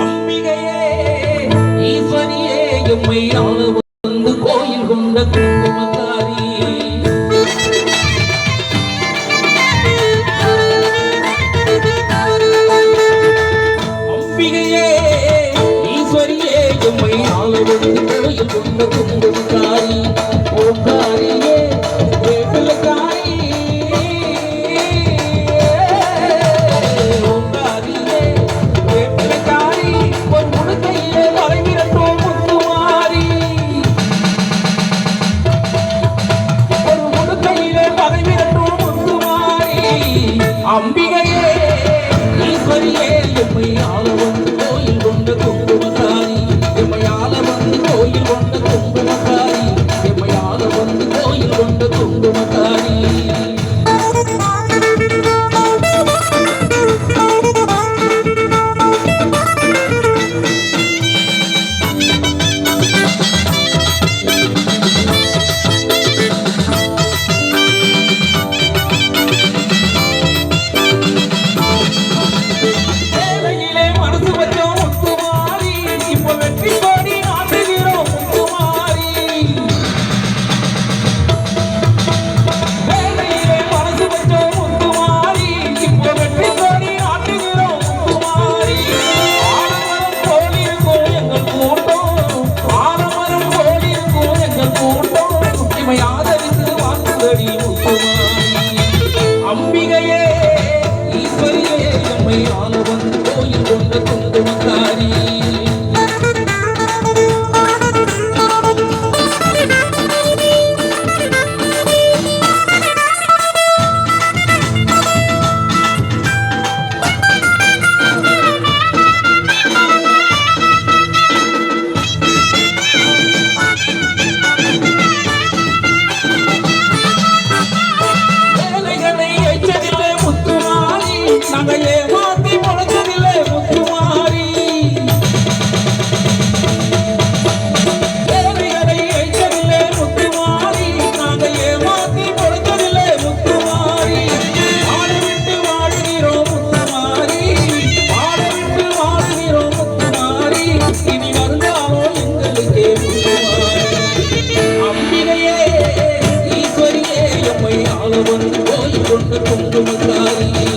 அம்பிகையே ஈஸ்வரியே எம்மை ஆள வந்து கோயில் கொண்ட குங்குமக்காரி அம்பிகையே ஈஸ்வரியே எம்மை ஆள வந்து கோயில் கொண்ட குங்குமக்காரி ஓங்காரியே வேப்பிலக்காரி ஓங்காரியே வேப்பிலக்காரி ஒரு முடுக்கையிலே வளைவிரட்டும் முத்துமாரி ஒரு முடுக்கையிலே வளைவிரட்டும் முத்துமாரி அம்பிகையே ஈஸ்வரியே எம்மை ஆள வந்து கோயில் கொண்ட குங்குமக்காரி எம்மை ஆள வந்து கோயில் கொண்ட குங்குமக்காரி எம்மை ஆள வந்து கோயில் கொண்ட குங்குமக்காரி வேலையிலே மனசு வச்சோம் முத்துமாரி இப்ப வெற்றி கோடி நாட்டுகிறோம் முத்துமாரி வேலையிலே மனசு வச்சோம் முத்துமாரி இப்ப வெற்றி கோடி நாட்டுகிறோம் முத்துமாரி ஆலமரம் போல் இருக்கும் எங்கள் கூட்டம் ஆலமரம் போல் இருக்கும் எங்கள் கூட்டம் இவை ஆதரித்து வாழ்ந்தடி முத்துமாரி அம்பிகையே ஈஸ்வரியே எம்மை ஆள வந்து கோயில் கொண்ட குங்குமக்காரி வேலைகளை எச்சதில்லை முத்துமாரி நாங்கள் ஏமாத்தி முளைச்சதில்லை முத்துமாரி வேலைகளை எச்சதில்லை முத்துமாரி நாங்கள் ஏமாத்தி முளைச்சதில்லை முத்துமாரி ஆடு விட்டு வாடுகிறோம் முத்துமாரி ஆடு விட்டு வாடுகிறோம் முத்துமாரி இனி வருங்காலோ எங்களுக்கே முத்துமாரி அம்பிகையே ஈஸ்வரியே எம்மை ஆள வந்து கோயில் கொண்ட குங்குமக்காரி